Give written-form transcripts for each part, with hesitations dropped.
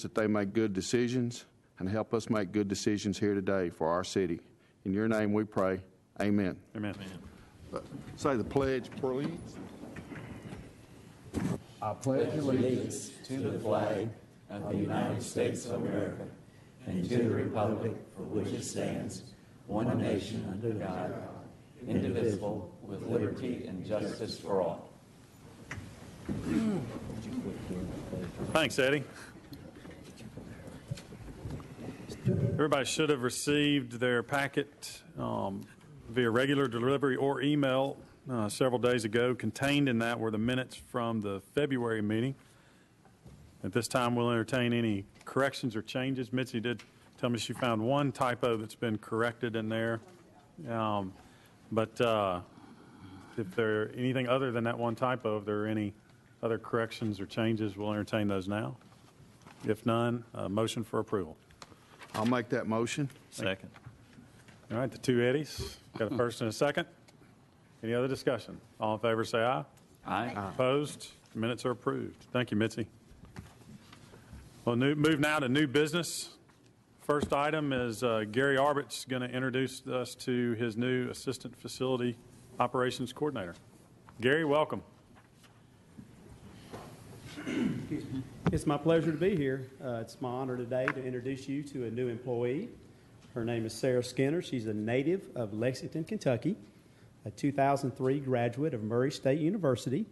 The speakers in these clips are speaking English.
that they make good decisions and help us make good decisions here today for our city. In your name we pray. Amen. Amen. Say the pledge, please. I pledge allegiance to the flag of the United States of America and to the republic for which it stands, one nation under God, indivisible, with liberty and justice for all. Thanks, Eddie. Everybody should have received their packet via regular delivery or email several days ago. Contained in that were the minutes from the February meeting. At this time, we'll entertain any corrections or changes. Mitzi did tell me she found one typo that's been corrected in there. But if there anything other than that one typo, if there are any other corrections or changes, we'll entertain those now. If none, motion for approval. I'll make that motion. Second. All right, the two Eddies. Got a first and a second. Any other discussion? All in favor say aye. Aye. Opposed? Minutes are approved. Thank you, Mitzi. Well, move now to new business. First item is Gary Arbitt's going to introduce us to his new Assistant Facility Operations Coordinator. Gary, welcome. It's my pleasure to be here. It's my honor today to introduce you to a new employee. Her name is Sarah Skinner. She's a native of Lexington, Kentucky, a 2003 graduate of Murray State University,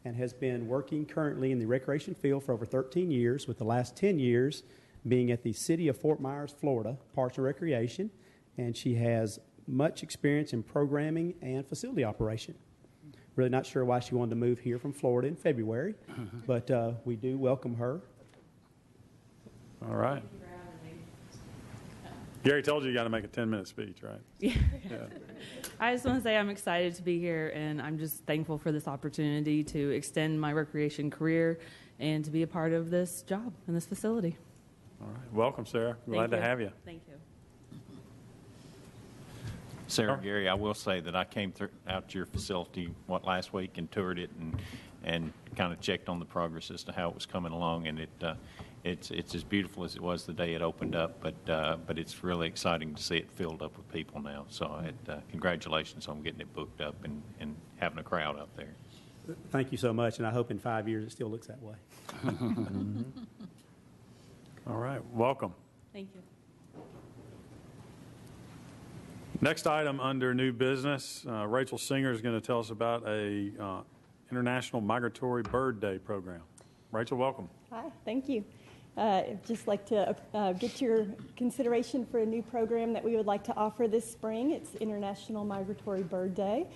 and has been working currently in the recreation field for over 13 years, with the last 10 years being at the City of Fort Myers, Florida, Parks and Recreation, and she has much experience in programming and facility operation. Really not sure why she wanted to move here from Florida in February, but we do welcome her. All right. Gary told you got to make a 10-minute speech, right? Yeah. I just want to say I'm excited to be here, and I'm just thankful for this opportunity to extend my recreation career and to be a part of this job in this facility. All right. Welcome, Sarah. Glad to have you. Thank you. Sarah, Gary, I will say that I came out to your facility last week and toured it and kind of checked on the progress as to how it was coming along, and it's as beautiful as it was the day it opened up, but it's really exciting to see it filled up with people now. So congratulations on getting it booked up and having a crowd out there. Thank you so much, and I hope in 5 years it still looks that way. All right. Welcome. Thank you. Next item under new business, Rachel Singer is going to tell us about a International Migratory Bird Day program. Rachel, welcome. Hi, thank you. I'd just like to get your consideration for a new program that we would like to offer this spring. It's International Migratory Bird Day.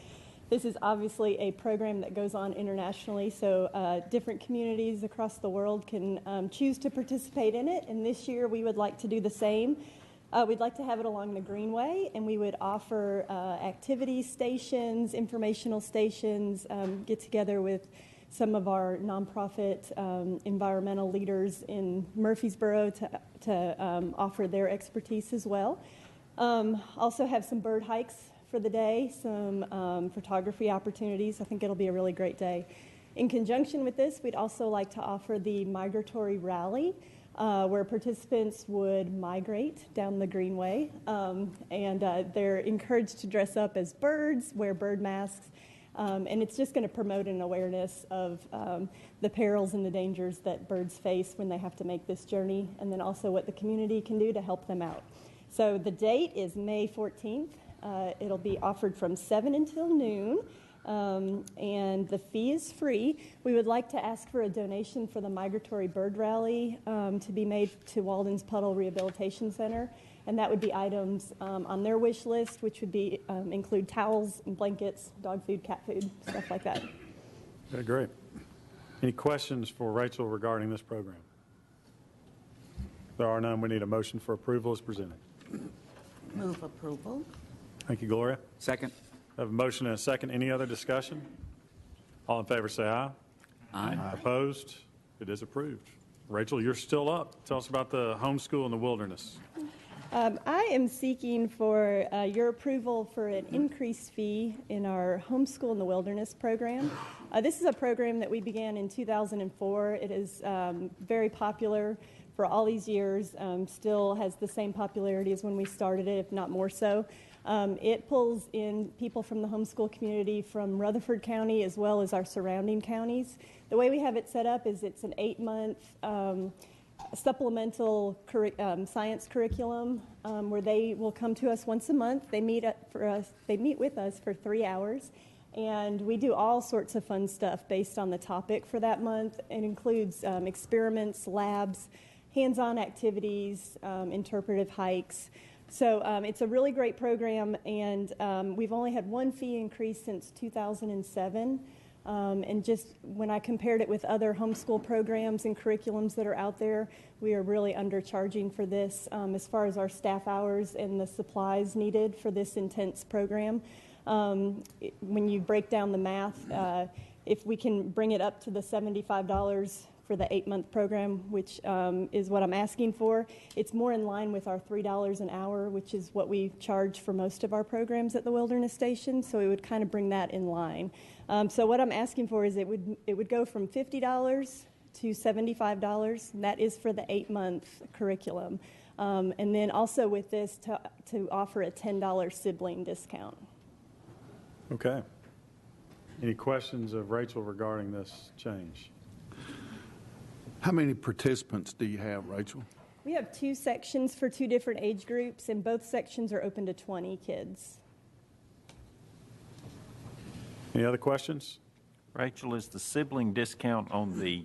This is obviously a program that goes on internationally, so different communities across the world can choose to participate in it, and this year we would like to do the same. We'd like to have it along the Greenway, and we would offer activity stations, informational stations, get together with some of our nonprofit environmental leaders in Murfreesboro to offer their expertise as well. Also have some bird hikes for the day, some photography opportunities. I think it'll be a really great day. In conjunction with this, we'd also like to offer the Migratory Rally, where participants would migrate down the Greenway, and they're encouraged to dress up as birds, wear bird masks, and it's just going to promote an awareness of the perils and the dangers that birds face when they have to make this journey, and then also what the community can do to help them out. So the date is May 14th. It'll be offered from 7 until noon. And the fee is free. We would like to ask for a donation for the Migratory Bird Rally to be made to Walden's Puddle Rehabilitation Center, and that would be items on their wish list, which would be include towels and blankets, dog food, cat food, stuff like that. Okay, great. Any questions for Rachel regarding this program? If there are none, we need a motion for approval as presented. Move approval. Thank you, Gloria. Second. I have a motion and a second. Any other discussion? All in favor say aye. Aye. Opposed? It is approved. Rachel, you're still up. Tell us about the homeschool in the wilderness. I am seeking for your approval for an increased fee in our Homeschool in the Wilderness program. This is a program that we began in 2004. It is very popular for all these years, still has the same popularity as when we started it, if not more so. It pulls in people from the homeschool community from Rutherford County as well as our surrounding counties. The way we have it set up is it's an 8-month supplemental science curriculum where they will come to us once a month. They meet with us for 3 hours, and we do all sorts of fun stuff based on the topic for that month. It includes experiments, labs, hands-on activities, interpretive hikes. So it's a really great program, and we've only had one fee increase since 2007. And just when I compared it with other homeschool programs and curriculums that are out there, we are really undercharging for this as far as our staff hours and the supplies needed for this intense program. When you break down the math, if we can bring it up to the $75 for the 8-month program, which is what I'm asking for, it's more in line with our $3 an hour, which is what we charge for most of our programs at the Wilderness Station. So it would kind of bring that in line. So what I'm asking for is it would go from $50 to $75, and that is for the 8-month curriculum. And then also with this to offer a $10 sibling discount. Okay. Any questions of Rachel regarding this change? How many participants do you have, Rachel? We have 2 sections for 2 different age groups, and both sections are open to 20 kids. Any other questions? Rachel, is the sibling discount on the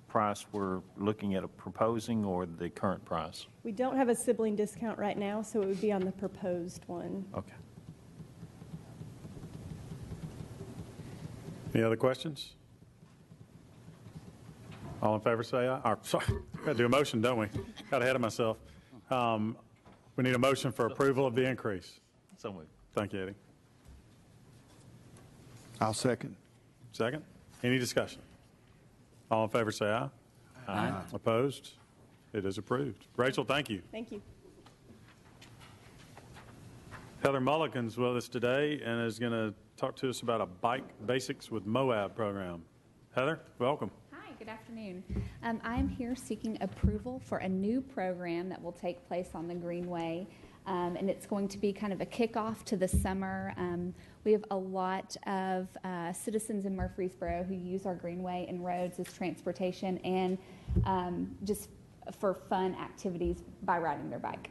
price we're looking at proposing or the current price? We don't have a sibling discount right now, so it would be on the proposed one. Okay. Any other questions? All in favor say aye. Sorry, got to do a motion, don't we? Got ahead of myself. We need a motion for approval of the increase. So moved. Thank you, Eddie. I'll second. Second. Any discussion? All in favor say aye. Aye. Opposed? It is approved. Rachel, thank you. Thank you. Heather Mulligan's with us today and is going to talk to us about a Bike Basics with MOAB program. Heather, welcome. Hi, good afternoon. I'm here seeking approval for a new program that will take place on the Greenway, and it's going to be kind of a kickoff to the summer. We have a lot of citizens in Murfreesboro who use our Greenway and roads as transportation and just for fun activities by riding their bike.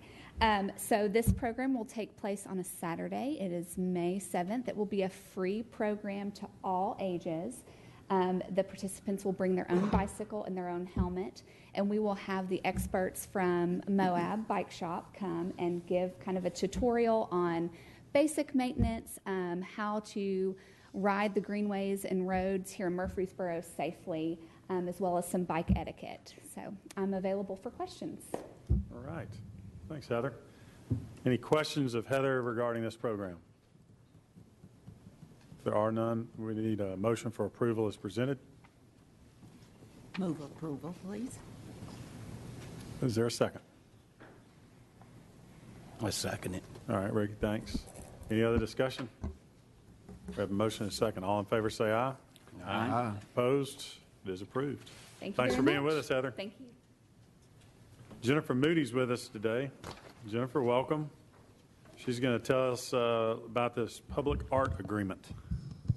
So this program will take place on a Saturday. It is May 7th. It will be a free program to all ages. The participants will bring their own bicycle and their own helmet, and we will have the experts from MOAB Bike Shop come and give kind of a tutorial on basic maintenance, how to ride the greenways and roads here in Murfreesboro safely, as well as some bike etiquette. So I'm available for questions. All right. Thanks, Heather. Any questions of Heather regarding this program? If there are none, we need a motion for approval as presented. Move approval, please. Is there a second? I second it. All right, Ricky, thanks. Any other discussion? We have a motion and a second. All in favor say aye. Aye. Opposed? It is approved. Thank you Thanks very for being much. with us, Heather. Thank you. Jennifer Moody's with us today. Jennifer, welcome. She's going to tell us about this public art agreement.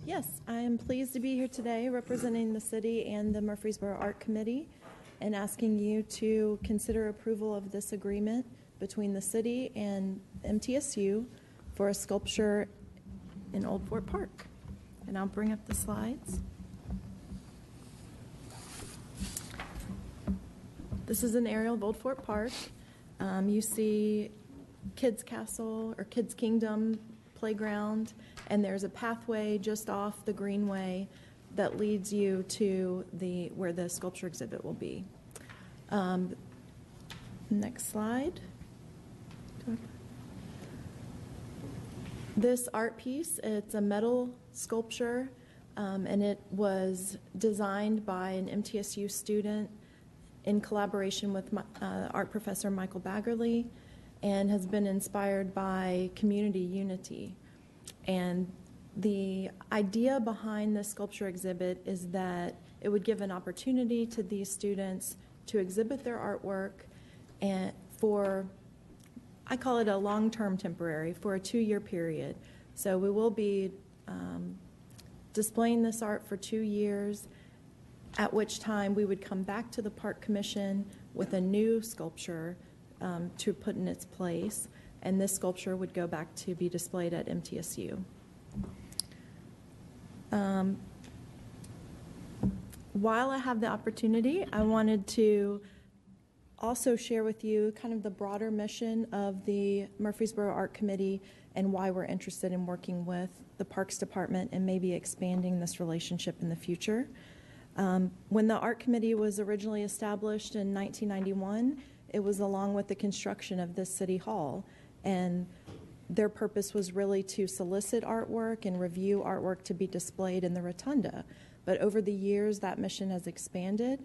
Yes, I am pleased to be here today representing the city and the Murfreesboro Art Committee and asking you to consider approval of this agreement between the city and MTSU for a sculpture in Old Fort Park. And I'll bring up the slides. This is an aerial of Old Fort Park. You see Kids Castle or Kids Kingdom playground, and there's a pathway just off the Greenway that leads you to where the sculpture exhibit will be. Next slide. This art piece, it's a metal sculpture, and it was designed by an MTSU student in collaboration with art professor Michael Baggerly, and has been inspired by community unity. And the idea behind this sculpture exhibit is that it would give an opportunity to these students to exhibit their artwork and for, I call it a long-term temporary, for a 2-year period. So we will be displaying this art for 2 years, at which time we would come back to the Park Commission with a new sculpture to put in its place, and this sculpture would go back to be displayed at MTSU. While I have the opportunity, I wanted to also share with you kind of the broader mission of the Murfreesboro Art Committee and why we're interested in working with the Parks Department and maybe expanding this relationship in the future. When the Art Committee was originally established in 1991, it was along with the construction of this City Hall, and their purpose was really to solicit artwork and review artwork to be displayed in the rotunda. But over the years, that mission has expanded,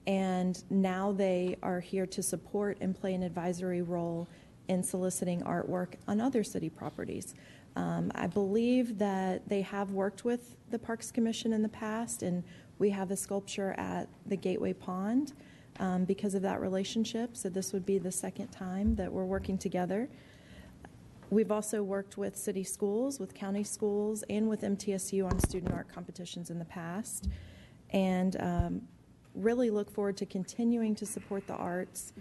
and now they are here to support and play an advisory role in soliciting artwork on other city properties. I believe that they have worked with the Parks Commission in the past, and we have a sculpture at the Gateway Pond because of that relationship, so this would be the second time that we're working together. We've also worked with city schools, with county schools, and with MTSU on student art competitions in the past, and really look forward to continuing to support the arts.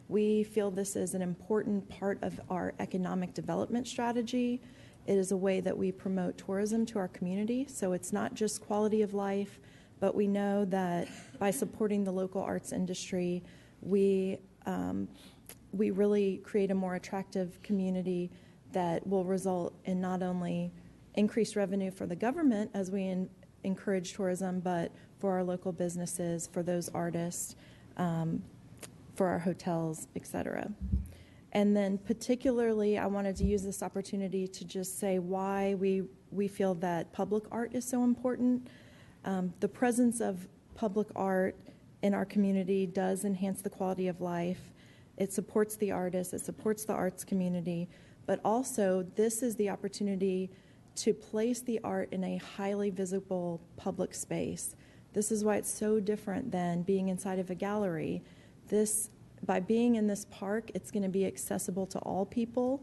We feel this is an important part of our economic development strategy. It is a way that we promote tourism to our community, so it's not just quality of life, but we know that by supporting the local arts industry, we really create a more attractive community that will result in not only increased revenue for the government as we encourage tourism, but for our local businesses, for those artists, for our hotels, et cetera. And then particularly, I wanted to use this opportunity to just say why we feel that public art is so important. The presence of public art in our community does enhance the quality of life. It supports the artists, it supports the arts community, but also this is the opportunity to place the art in a highly visible public space. This is why it's so different than being inside of a gallery. By being in this park, it's going to be accessible to all people,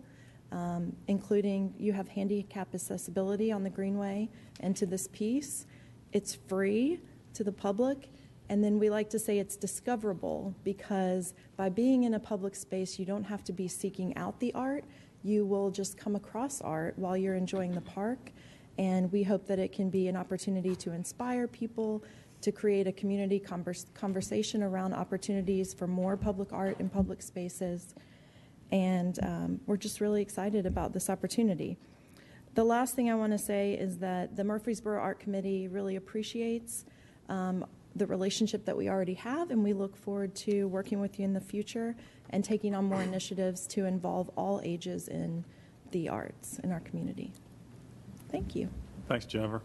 including you have handicap accessibility on the Greenway and to this piece. It's free to the public, and then we like to say it's discoverable because by being in a public space, you don't have to be seeking out the art. You will just come across art while you're enjoying the park, and we hope that it can be an opportunity to inspire people, to create a community conversation around opportunities for more public art in public spaces, and we're just really excited about this opportunity. The last thing I want to say is that the Murfreesboro Art Committee really appreciates the relationship that we already have, and we look forward to working with you in the future and taking on more initiatives to involve all ages in the arts in our community. Thank you. Thanks, Jennifer.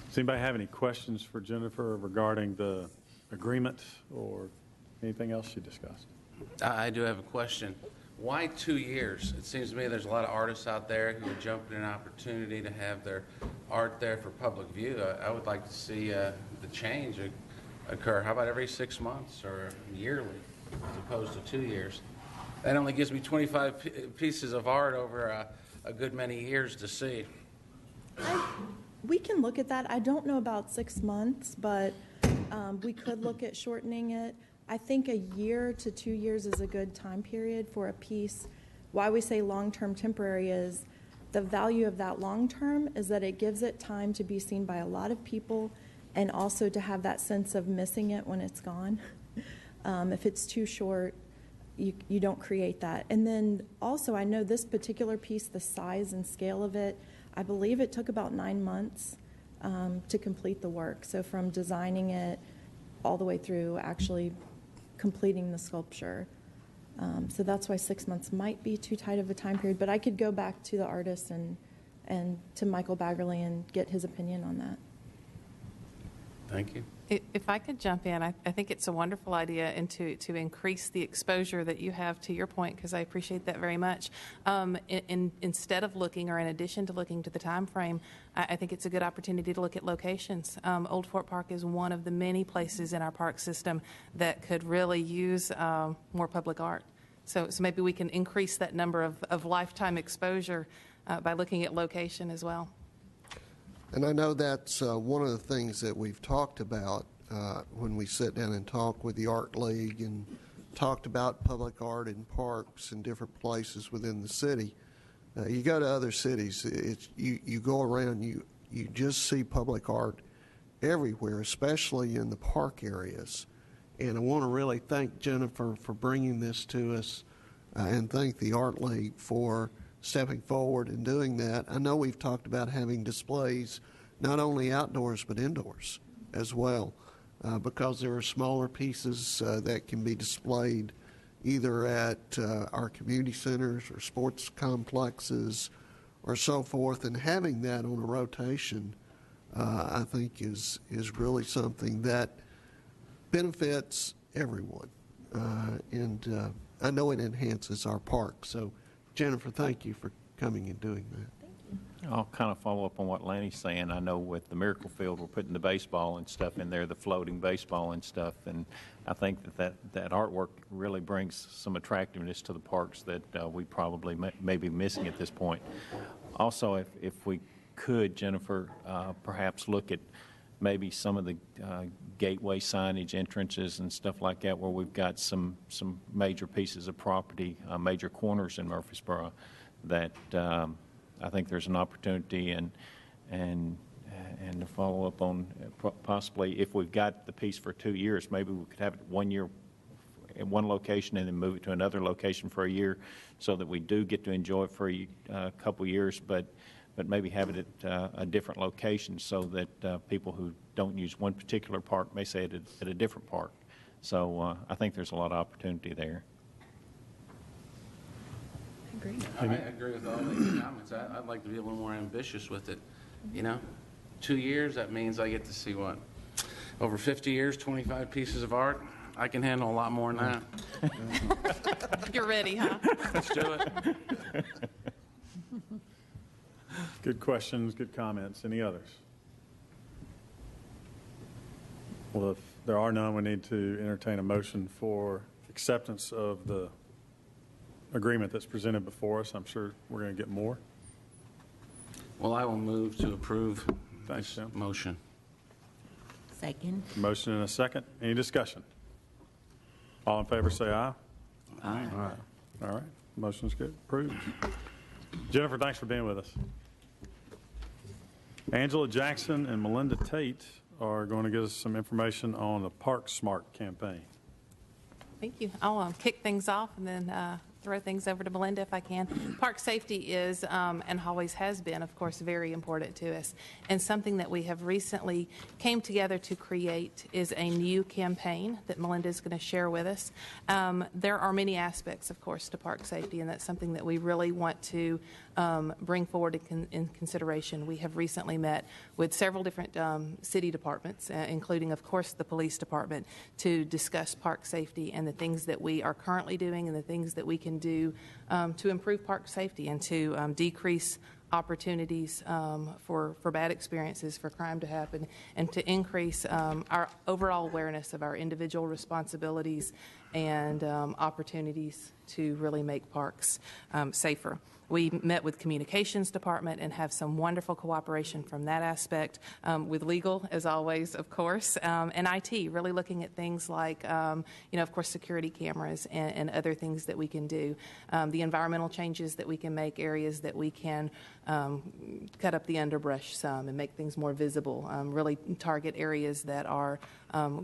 Does anybody have any questions for Jennifer regarding the agreement or anything else she discussed? I do have a question. Why 2 years? It seems to me there's a lot of artists out there who are jumping at an opportunity to have their art there for public view. I would like to see the change occur. How about every 6 months or yearly as opposed to 2 years? That only gives me 25 pieces of art over a good many years to see. We can look at that. I don't know about 6 months, but we could look at shortening it. I think a year to 2 years is a good time period for a piece. Why we say long-term temporary is the value of that long-term is that it gives it time to be seen by a lot of people and also to have that sense of missing it when it's gone. If it's too short, you don't create that. And then also I know this particular piece, the size and scale of it, I believe it took about 9 months to complete the work. So from designing it all the way through actually completing the sculpture. So that's why 6 months might be too tight of a time period, but I could go back to the artist and to Michael Baggerly and get his opinion on that. Thank you. If I could jump in, I think it's a wonderful idea, and to increase the exposure that you have, to your point, because I appreciate that very much. Instead of looking, or in addition to looking to the time frame, I think it's a good opportunity to look at locations. Old Fort Park is one of the many places in our park system that could really use more public art. So maybe we can increase that number of lifetime exposure by looking at location as well. And I know that's one of the things that we've talked about when we sit down and talk with the Art League and talked about public art in parks and different places within the city. You go to other cities, you go around, you just see public art everywhere, especially in the park areas. And I want to really thank Jennifer for bringing this to us and thank the Art League for stepping forward and doing that. I know we've talked about having displays not only outdoors but indoors as well, because there are smaller pieces that can be displayed either at our community centers or sports complexes or so forth, and having that on a rotation I think is really something that benefits everyone, and I know it enhances our park. So Jennifer, thank you for coming and doing that. I'll kind of follow up on what Lanny's saying. I know with the Miracle Field, we're putting the baseball and stuff in there, the floating baseball and stuff, and I think that artwork really brings some attractiveness to the parks that we probably may be missing at this point. Also, if we could, Jennifer, perhaps look at maybe some of the gateway signage entrances and stuff like that, where we've got some major pieces of property, major corners in Murfreesboro, that I think there's an opportunity and to follow up on possibly, if we've got the piece for 2 years, maybe we could have it 1 year at one location and then move it to another location for a year, so that we do get to enjoy it for a couple years, but maybe have it at a different location, so that people who don't use one particular park may say it at a different park. So I think there's a lot of opportunity there. I agree with all these comments. I'd like to be a little more ambitious with it. 2 years, that means I get to see what? Over 50 years, 25 pieces of art. I can handle a lot more than that. You're ready, huh? Let's do it. Good questions, good comments. Any others? Well, if there are none, we need to entertain a motion for acceptance of the agreement that's presented before us. I'm sure we're going to get more. Well, I will move to approve Thanks, Jim. motion. Second. Motion and a second. Any discussion? All in favor say aye. Aye. All right. Motion's good. Approved. Jennifer, thanks for being with us. Angela Jackson and Melinda Tate are going to give us some information on the Park Smart campaign. Thank you. I'll kick things off and then throw things over to Melinda if I can. Park safety is, and always has been, of course, very important to us. And something that we have recently came together to create is a new campaign that Melinda is going to share with us. There are many aspects, of course, to park safety, and that's something that we really want to bring forward in consideration. We have recently met with several different city departments, including, of course, the police department, to discuss park safety and the things that we are currently doing and the things that we can do to improve park safety and to decrease opportunities for bad experiences, for crime to happen, and to increase our overall awareness of our individual responsibilities and opportunities to really make parks safer. We met with communications department and have some wonderful cooperation from that aspect, with legal, as always, of course, and IT, really looking at things like, of course, security cameras and other things that we can do, the environmental changes that we can make, areas that we can cut up the underbrush some and make things more visible, really target areas that are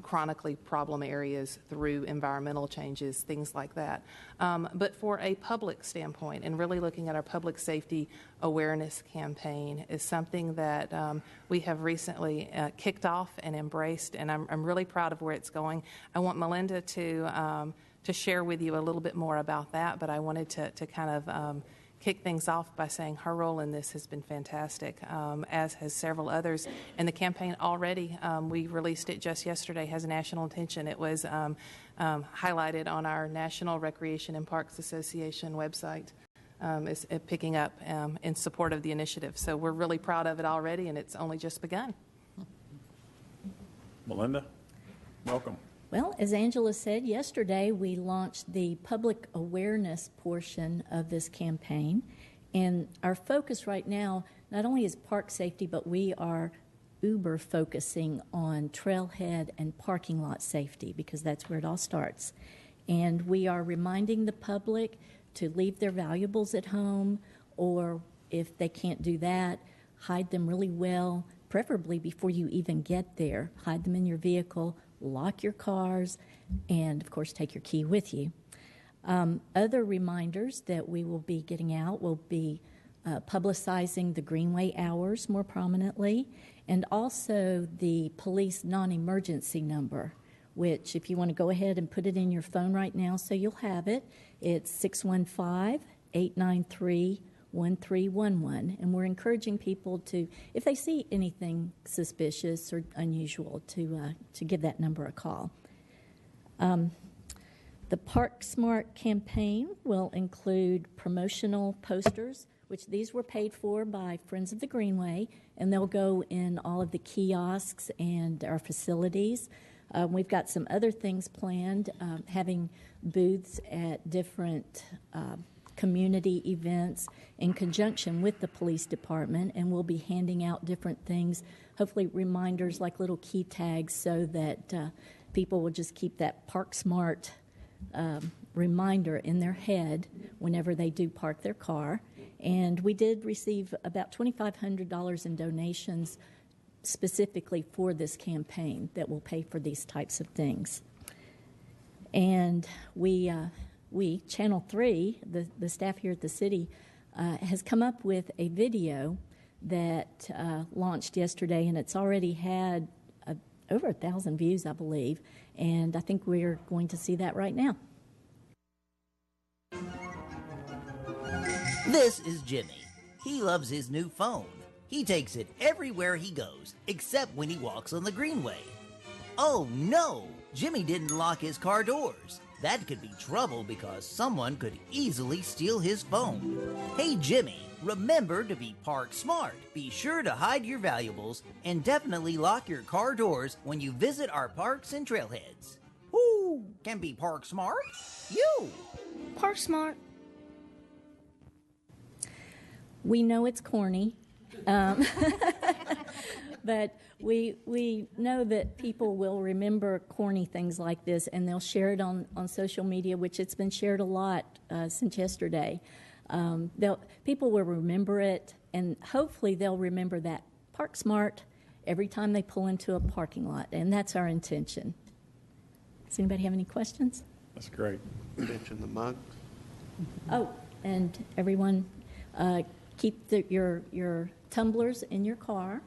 chronically problem areas through environmental changes, things like that. But for a public standpoint, and really looking at our public safety awareness campaign is something that we have recently kicked off and embraced, and I'm really proud of where it's going. I want Melinda to share with you a little bit more about that, but I wanted to kind of kick things off by saying her role in this has been fantastic, as has several others. And the campaign already, we released it just yesterday, has national attention. It was highlighted on our National Recreation and Parks Association website. Is picking up in support of the initiative. So we're really proud of it already, and it's only just begun. Melinda, welcome. Well, as Angela said, yesterday we launched the public awareness portion of this campaign. And our focus right now not only is park safety, but we are uber focusing on trailhead and parking lot safety, because that's where it all starts. And we are reminding the public to leave their valuables at home, or if they can't do that, hide them really well, preferably before you even get there. Hide them in your vehicle, lock your cars, and of course take your key with you. Other reminders that we will be getting out will be publicizing the Greenway hours more prominently, and also the police non-emergency number, which if you want to go ahead and put it in your phone right now so you'll have it, it's 615-893-1311. And we're encouraging people to, if they see anything suspicious or unusual, to give that number a call. The Park Smart campaign will include promotional posters, which these were paid for by Friends of the Greenway, and they'll go in all of the kiosks and our facilities. We've got some other things planned, having booths at different community events in conjunction with the police department, and we'll be handing out different things, hopefully reminders like little key tags, so that people will just keep that Park Smart reminder in their head whenever they do park their car. And we did receive about $2,500 in donations specifically for this campaign that will pay for these types of things. And we Channel 3, the staff here at the city, has come up with a video that launched yesterday, and it's already had over 1,000 views, I believe, and I think we're going to see that right now. This is Jimmy. He loves his new phone. He takes it everywhere he goes, except when he walks on the Greenway. Oh no! Jimmy didn't lock his car doors. That could be trouble because someone could easily steal his phone. Hey Jimmy, remember to be park smart. Be sure to hide your valuables and definitely lock your car doors when you visit our parks and trailheads. Who can be park smart? You! Park smart. We know it's corny. But we know that people will remember corny things like this, and they'll share it on social media, which it's been shared a lot since yesterday. People will remember it, and hopefully they'll remember that Park Smart every time they pull into a parking lot, and that's our intention. Does anybody have any questions? That's great. Mention the mugs. Oh, and everyone, keep your tumblers in your car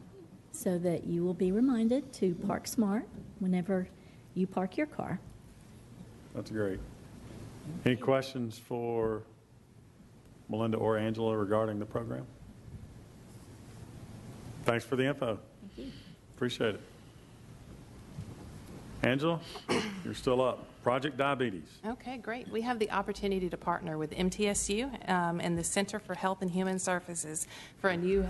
so that you will be reminded to park smart whenever you park your car. That's great. Any questions for Melinda or Angela regarding the program? Thanks for the info. Thank you. Appreciate it. Angela, you're still up. Project Diabetes. Okay, great. We have the opportunity to partner with MTSU and the Center for Health and Human Services for a new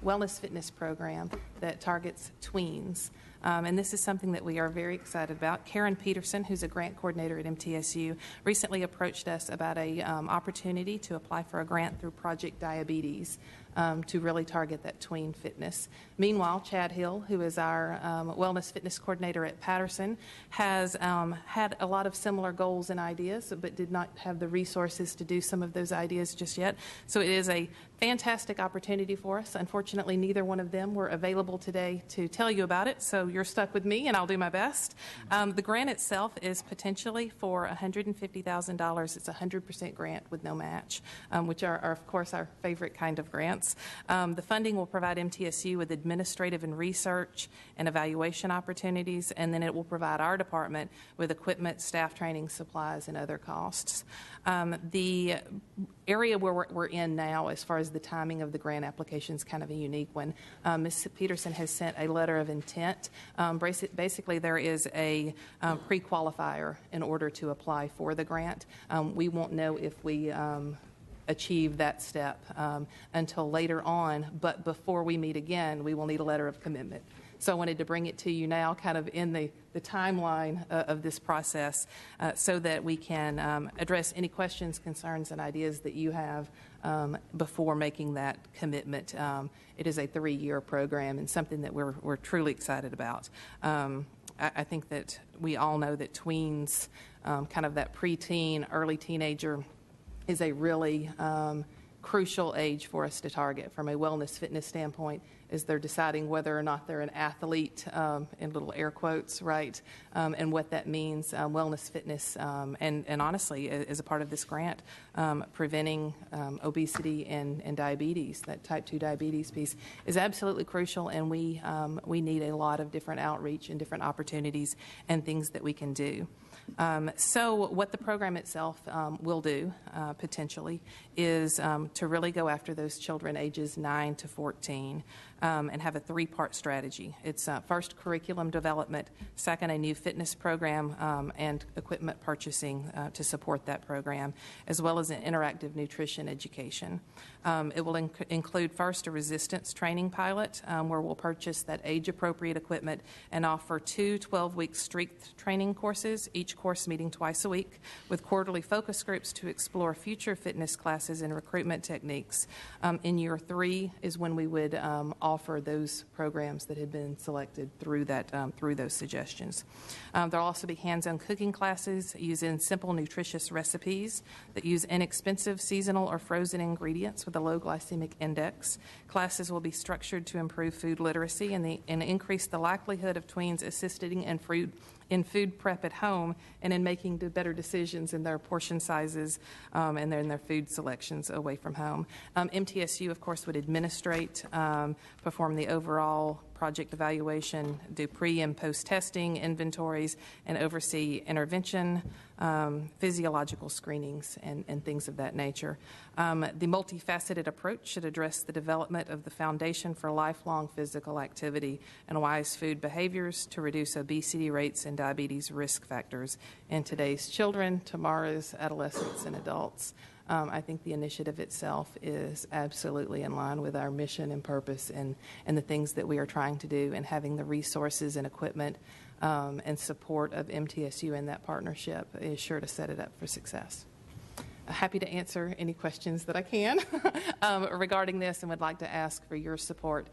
wellness fitness program that targets tweens. And this is something that we are very excited about. Karen Peterson, who's a grant coordinator at MTSU, recently approached us about a opportunity to apply for a grant through Project Diabetes to really target that tween fitness. Meanwhile, Chad Hill, who is our wellness fitness coordinator at Patterson, has had a lot of similar goals and ideas, but did not have the resources to do some of those ideas just yet. So it is a fantastic opportunity for us. Unfortunately, neither one of them were available today to tell you about it, so you're stuck with me, and I'll do my best. The grant itself is potentially for $150,000. It's a 100% grant with no match, which are, of course, our favorite kind of grants. grants. The funding will provide MTSU with administrative and research and evaluation opportunities, and then it will provide our department with equipment, staff training, supplies, and other costs. The area where we're in now, as far as the timing of the grant application, is kind of a unique one. Ms. Peterson has sent a letter of intent. Basically, there is a pre-qualifier in order to apply for the grant. We won't know if we achieve that step until later on, but before we meet again, we will need a letter of commitment. So I wanted to bring it to you now, kind of in the timeline of this process, so that we can address any questions, concerns, and ideas that you have before making that commitment. It is a 3-year program and something that we're truly excited about. I think that we all know that tweens, kind of that preteen, early teenager, is a really crucial age for us to target from a wellness fitness standpoint, as they're deciding whether or not they're an athlete, in little air quotes, right, and what that means, wellness fitness, and honestly, as a part of this grant, preventing obesity and diabetes, that type 2 diabetes piece, is absolutely crucial, and we need a lot of different outreach and different opportunities and things that we can do. So what the program itself will do, potentially, is to really go after those children ages 9 to 14 and have a 3-part strategy. It's first, curriculum development, second, a new fitness program and equipment purchasing to support that program, as well as an interactive nutrition education. It will include first a resistance training pilot where we'll purchase that age-appropriate equipment and offer 2 12-week strength training courses, each course meeting twice a week, with quarterly focus groups to explore future fitness classes and recruitment techniques. In year 3 is when we would offer those programs that had been selected through those suggestions. There'll also be hands-on cooking classes using simple, nutritious recipes that use inexpensive seasonal or frozen ingredients with a low glycemic index. Classes will be structured to improve food literacy and increase the likelihood of tweens assisting in food prep at home and in making better decisions in their portion sizes and in their food selections away from home. MTSU, of course, would administrate, perform the overall project evaluation, do pre- and post-testing inventories, and oversee intervention, physiological screenings, and things of that nature. The multifaceted approach should address the development of the foundation for lifelong physical activity and wise food behaviors to reduce obesity rates and diabetes risk factors in today's children, tomorrow's adolescents, and adults. I think the initiative itself is absolutely in line with our mission and purpose and the things that we are trying to do, and having the resources and equipment and support of MTSU in that partnership is sure to set it up for success. Happy to answer any questions that I can regarding this, and would like to ask for your support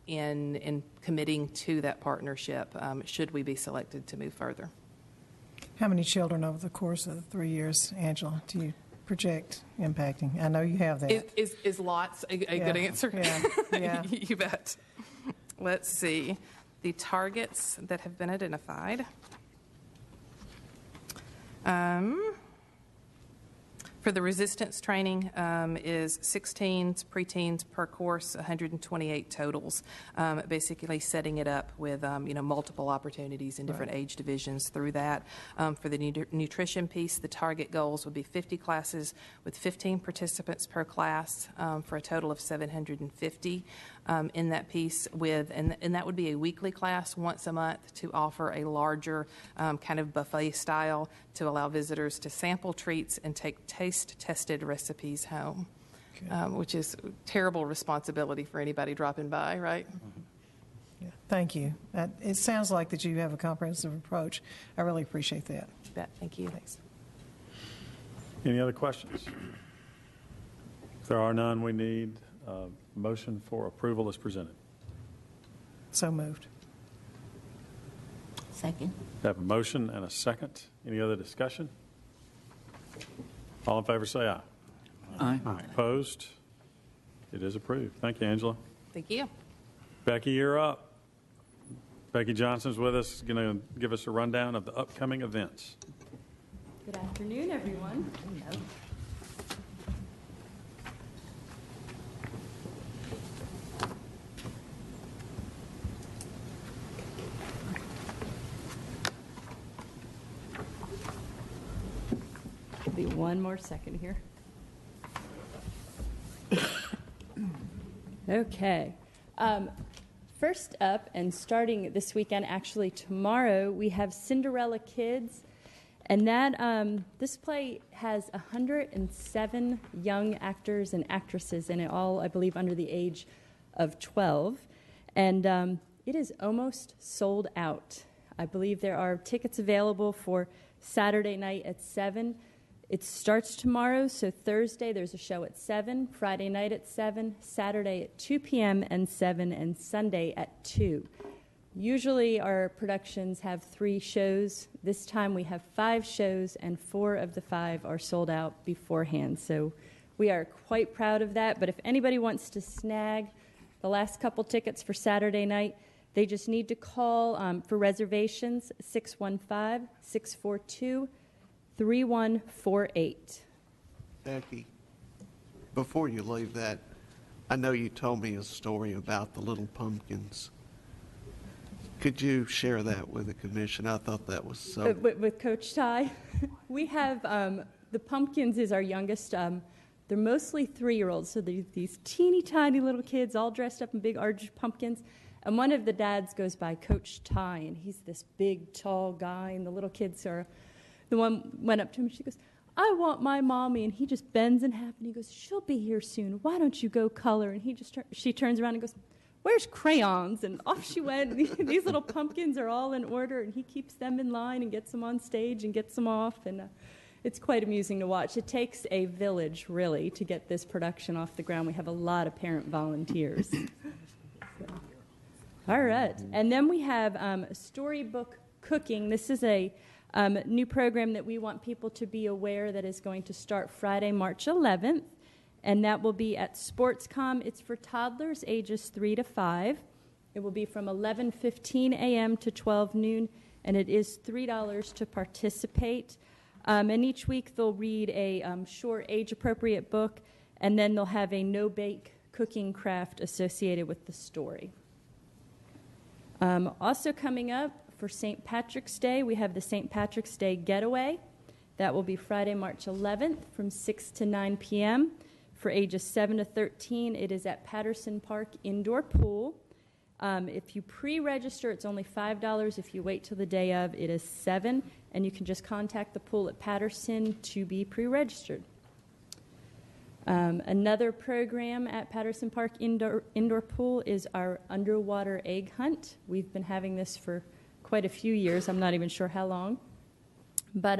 in committing to that partnership should we be selected to move further. How many children over the course of 3 years, Angela, do you project impacting? I know you have that. Is lots a good answer? Yeah. You bet. Let's see. The targets that have been identified. For the resistance training is 16 preteens per course, 128 totals, basically setting it up with multiple opportunities in different age divisions through that. For the nutrition piece, the target goals would be 50 classes with 15 participants per class for a total of 750 in that piece, and that would be a weekly class once a month to offer a larger kind of buffet style to allow visitors to sample treats and take taste-tested recipes home, which is a terrible responsibility for anybody dropping by, right? Yeah. Thank you. It sounds like that you have a comprehensive approach. I really appreciate that. You bet. Thank you. Thanks. Any other questions? If there are none, we need a motion for approval as presented. So moved. Second. We have a motion and a second. Any other discussion? All in favor say aye. Aye. Opposed? It is approved. Thank you, Angela. Thank you. Becky, you're up. Becky Johnson's with us, going to give us a rundown of the upcoming events. Good afternoon, everyone. be one more second here. Okay. First up, and starting this weekend, actually tomorrow, we have Cinderella Kids. And that this play has 107 young actors and actresses in it, all, I believe, under the age of 12. And it is almost sold out. I believe there are tickets available for Saturday night at 7. It starts tomorrow, so Thursday there's a show at 7, Friday night at 7, Saturday at 2 p.m. and 7, and Sunday at 2. Usually our productions have 3 shows. This time we have 5 shows, and 4 of the 5 are sold out beforehand. So we are quite proud of that. But if anybody wants to snag the last couple tickets for Saturday night, they just need to call for reservations, 615-642-3148. Becky, before you leave that, I know you told me a story about the little pumpkins. Could you share that with the commission? I thought that was so... With Coach Ty, we have, the pumpkins is our youngest. They're mostly 3-year-olds, so they're these teeny tiny little kids all dressed up in big orange pumpkins. And one of the dads goes by Coach Ty, and he's this big, tall guy, and the little kids are... The one went up to him, and she goes, "I want my mommy," and he just bends in half, and he goes, "She'll be here soon. Why don't you go color?" And she turns around and goes, "Where's crayons?" And off she went. These little pumpkins are all in order, and he keeps them in line and gets them on stage and gets them off, and it's quite amusing to watch. It takes a village, really, to get this production off the ground. We have a lot of parent volunteers. All right. And then we have Storybook Cooking. This is a new program that we want people to be aware that is going to start Friday, March 11th. And that will be at SportsCom. It's for toddlers ages 3 to 5. It will be from 11:15 a.m. to 12 noon, and it is $3 to participate. And each week they'll read a short, age-appropriate book, and then they'll have a no-bake cooking craft associated with the story. Also coming up for St. Patrick's Day, we have the St. Patrick's Day Getaway. That will be Friday, March 11th from 6 to 9 p.m. For ages 7 to 13, it is at Patterson Park Indoor Pool. If you pre-register, it's only $5. If you wait till the day of, it is $7. And you can just contact the pool at Patterson to be pre-registered. Another program at Patterson Park Indoor Pool is our underwater egg hunt. We've been having this for quite a few years. I'm not even sure how long. But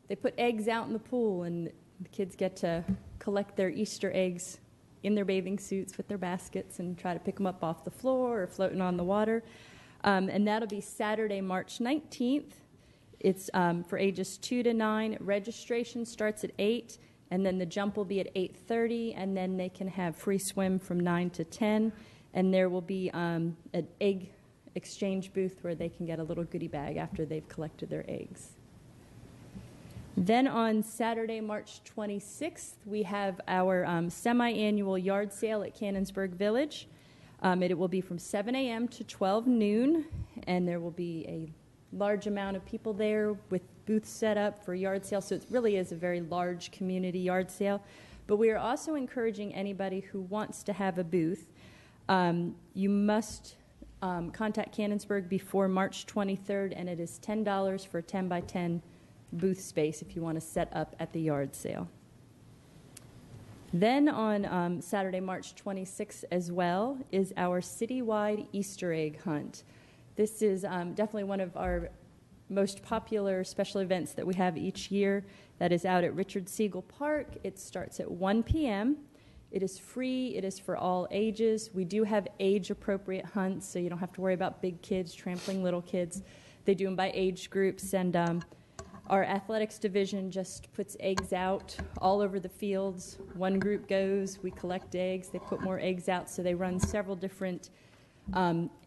they put eggs out in the pool, and the kids get to collect their Easter eggs in their bathing suits with their baskets and try to pick them up off the floor or floating on the water. And that'll be Saturday, March 19th. It's for ages 2 to 9. Registration starts at 8, and then the jump will be at 8:30, and then they can have free swim from 9 to 10. And there will be an egg exchange booth where they can get a little goodie bag after they've collected their eggs. Then on Saturday, March 26th, we have our semi-annual yard sale at Cannonsburg Village. It will be from 7 a.m. to 12 noon, and there will be a large amount of people there with booths set up for yard sale. So it really is a very large community yard sale. But we are also encouraging anybody who wants to have a booth. You must contact Cannonsburg before March 23rd, and it is $10 for a 10 by 10 booth space if you want to set up at the yard sale. Then on Saturday, March 26th as well, is our citywide Easter egg hunt. This is definitely one of our most popular special events that we have each year. That is out at Richard Siegel Park. It starts at 1 p.m. It is free. It is for all ages. We do have age-appropriate hunts, so you don't have to worry about big kids trampling little kids. They do them by age groups, and our athletics division just puts eggs out all over the fields. One group goes, we collect eggs, they put more eggs out, so they run several different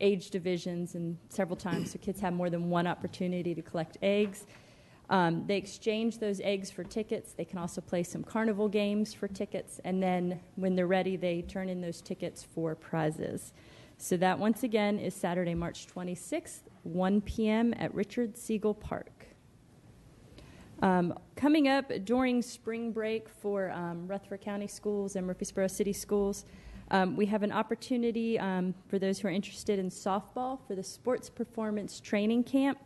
age divisions and several times, so kids have more than one opportunity to collect eggs. They exchange those eggs for tickets. They can also play some carnival games for tickets, and then when they're ready, they turn in those tickets for prizes. So that, once again, is Saturday, March 26th, 1 p.m. at Richard Siegel Park. Coming up during spring break for Rutherford County Schools and Murfreesboro City Schools, we have an opportunity for those who are interested in softball for the Sports Performance Training Camp.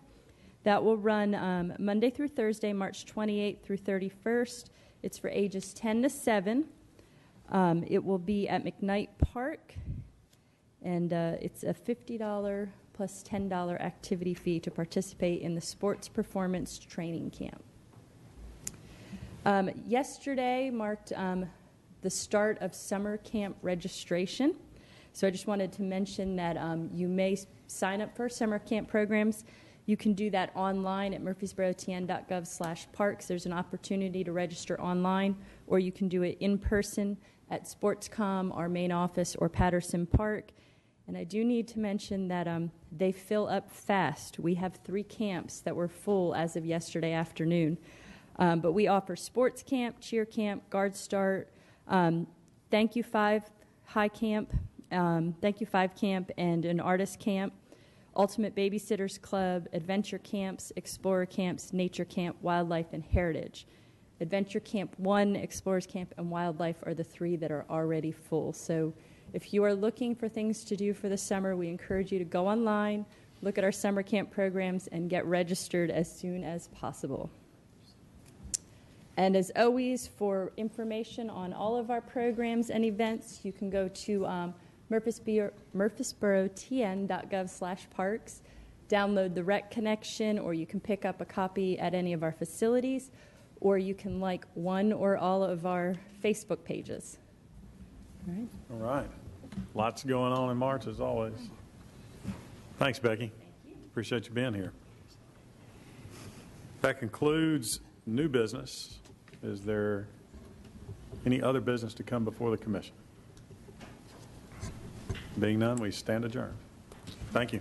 That will run Monday through Thursday, March 28th through 31st. It's for ages 10 to 7. It will be at McKnight Park, and it's a $50 plus $10 activity fee to participate in the Sports Performance Training Camp. Yesterday marked the start of summer camp registration. So I just wanted to mention that you may sign up for summer camp programs. You can do that online at murfreesborotn.gov/parks. There's an opportunity to register online, or you can do it in person at SportsCom, our main office, or Patterson Park. And I do need to mention that they fill up fast. We have 3 camps that were full as of yesterday afternoon. But we offer sports camp, cheer camp, guard start, Thank You 5 high camp, Thank You 5 camp, and an artist camp, Ultimate Babysitters Club, adventure camps, explorer camps, nature camp, wildlife, and heritage. Adventure Camp 1, Explorers Camp, and Wildlife are the 3 that are already full. So if you are looking for things to do for the summer, we encourage you to go online, look at our summer camp programs, and get registered as soon as possible. And as always, for information on all of our programs and events, you can go to murfreesborotn.gov/parks, download the Rec Connection, or you can pick up a copy at any of our facilities, or you can like one or all of our Facebook pages. All right. All right. Lots going on in March, as always. Thanks, Becky. Appreciate you being here. That concludes new business. Is there any other business to come before the commission? Being none, we stand adjourned. Thank you.